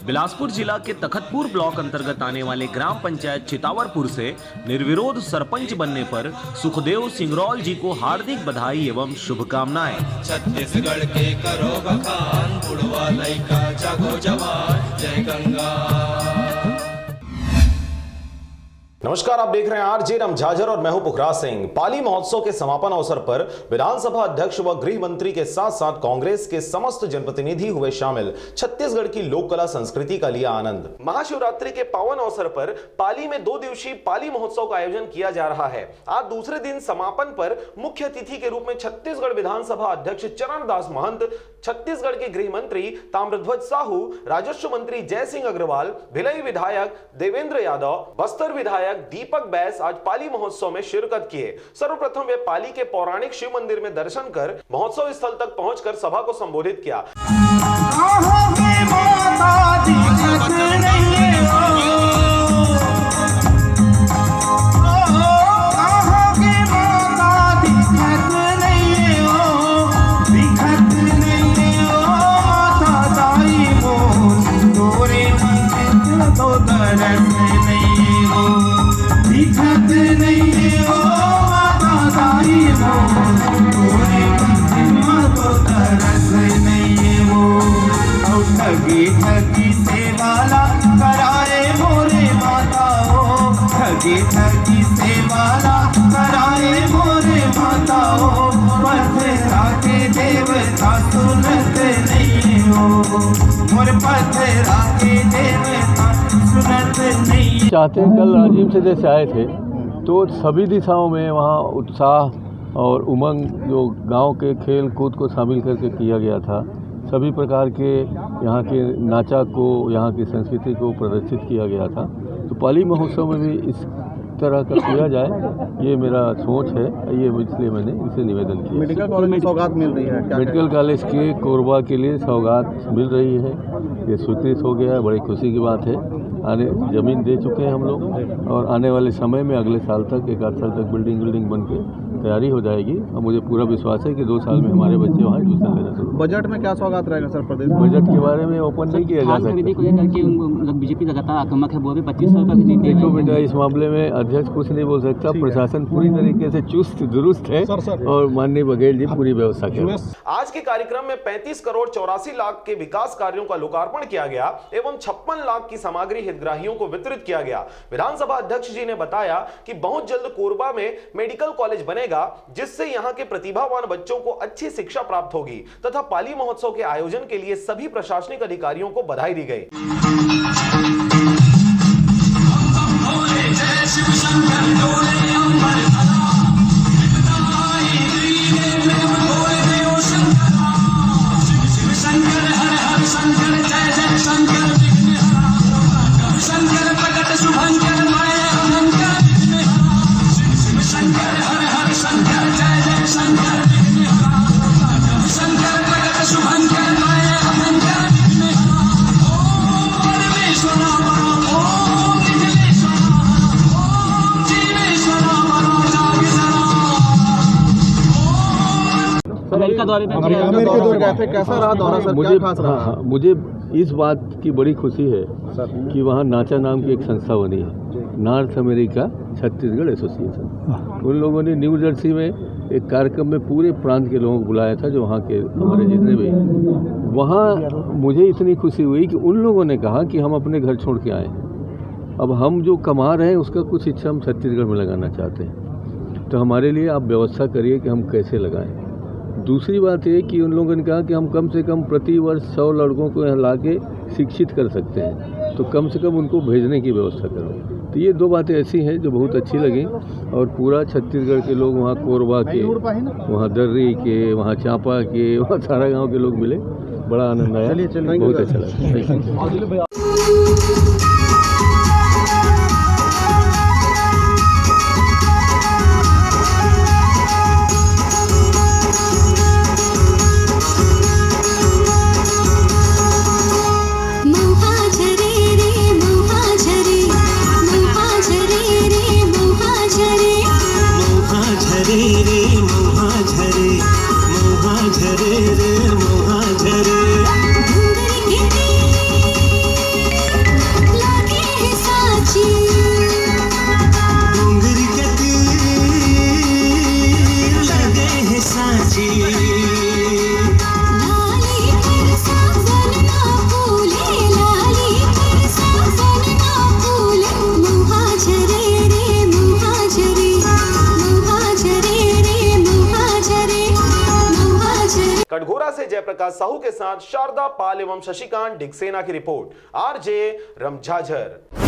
बिलासपुर जिला के तखतपुर ब्लॉक अंतर्गत आने वाले ग्राम पंचायत चितावरपुर से निर्विरोध सरपंच बनने पर सुखदेव सिंगरौल जी को हार्दिक बधाई एवं शुभकामनाएं। छत्तीसगढ़ के करो बखान, बुढ़वा लइका जागो जवान, जय गंगा। नमस्कार, आप देख रहे हैं आरजे राम झाझर और मैं हूं पुखराज सिंह। पाली महोत्सव के समापन अवसर पर विधानसभा अध्यक्ष व गृह मंत्री के साथ साथ कांग्रेस के समस्त जनप्रतिनिधि हुए शामिल। छत्तीसगढ़ की लोक कला संस्कृति का लिया आनंद। महाशिवरात्रि के पावन अवसर पर पाली में 2 दिवसीय पाली महोत्सव का आयोजन किया जा रहा है। आज दूसरे दिन समापन पर मुख्य अतिथि के रूप में छत्तीसगढ़ विधानसभा अध्यक्ष चरण दास महंत, छत्तीसगढ़ के गृह मंत्री ताम्रध्वज साहू, राजस्व मंत्री जय सिंह अग्रवाल, भिलाई विधायक देवेंद्र यादव, बस्तर विधायक दीपक बैस आज पाली महोत्सव में शिरकत किए। सर्वप्रथम वे पाली के पौराणिक शिव मंदिर में दर्शन कर महोत्सव स्थल तक पहुंचकर सभा को संबोधित किया। ठगी से वाला कराए मोरे माताओ, ठगी से वाला कराए मोरे माताओ, पथरा के देवता सुनत नहीं हो, मोर पथरा के देवता सुनत नहीं। चाहते हैं कल राजीव से जैसे आए थे तो सभी दिशाओं में वहाँ उत्साह और उमंग जो गांव के खेल कूद को शामिल करके किया गया था, सभी प्रकार के यहाँ के नाचा को, यहाँ की संस्कृति को प्रदर्शित किया गया था। तो पाली महोत्सव में भी इस तरह का किया जाए, ये मेरा सोच है, ये इसलिए मैंने इनसे निवेदन किया। मेडिकल कॉलेज में सौगात मिल रही है, मेडिकल कॉलेज के कोरबा के लिए सौगात मिल रही है, ये स्वीकृत हो गया है, बड़ी खुशी की बात है। आने ज़मीन दे चुके हैं हम लोग और आने वाले समय में अगले साल तक, 1 आध साल तक बिल्डिंग बन के तैयारी हो जाएगी और मुझे पूरा विश्वास है कि 2 साल में हमारे बच्चे वहाँ एडमिशन लेना शुरू। बजट में क्या सौगात रहेगा सर प्रदेश में? बजट के बारे में ओपन नहीं किया जा सकता। बीजेपी लगातार आक्रामक है, वो भी 2500 का भी देखो बेटा, इस मामले में अध्यक्ष कुछ नहीं बोल सकता। प्रशासन पूरी तरीके से चुस्त दुरुस्त है और माननीय बघेल जी पूरी व्यवस्था कर। आज के कार्यक्रम में 35 करोड़ 84 लाख के विकास कार्यों का लोकार्पण किया गया एवं 56 लाख की सामग्री हितग्राहियों को वितरित किया गया। विधानसभा अध्यक्ष जी ने बताया कि बहुत जल्द कोरबा में मेडिकल कॉलेज बनेगा, जिससे यहां के प्रतिभावान बच्चों को अच्छी शिक्षा प्राप्त होगी तथा पाली महोत्सव के आयोजन के लिए सभी प्रशासनिक अधिकारियों को बधाई दी गई। अमेरिका दौरे गए थे, कैसा रहा दौरा सर? मुझे मुझे इस बात की बड़ी खुशी है कि वहाँ नाचा नाम की एक संस्था बनी है, नॉर्थ अमेरिका छत्तीसगढ़ एसोसिएशन। उन लोगों ने न्यू जर्सी में एक कार्यक्रम में पूरे प्रांत के लोगों को बुलाया था, जो वहाँ के हमारे जितने भी। वहाँ मुझे इतनी खुशी हुई कि उन लोगों ने कहा कि हम अपने घर छोड़ के आए, अब हम जो कमा रहे हैं उसका कुछ हिस्सा हम छत्तीसगढ़ में लगाना चाहते हैं, तो हमारे लिए आप व्यवस्था करिए कि हम कैसे लगाएं। दूसरी बात ये कि उन लोगों ने कहा कि हम कम से कम प्रति वर्ष 100 लड़कों को यहाँ ला के शिक्षित कर सकते हैं, तो कम से कम उनको भेजने की व्यवस्था करो। तो ये 2 बातें ऐसी हैं जो बहुत अच्छी लगी और पूरा छत्तीसगढ़ के लोग, वहाँ कोरबा के, वहाँ दर्री के, वहाँ चांपा के, वहाँ सारा गाँव के लोग मिले, बड़ा आनंद आया, बहुत अच्छा लगा। झरे रे मोहा झरे रे मोहा कटघोरा से जयप्रकाश साहू के साथ शारदा पाल एवं शशिकांत डिक्सेना की रिपोर्ट, आरजे रमझाझर।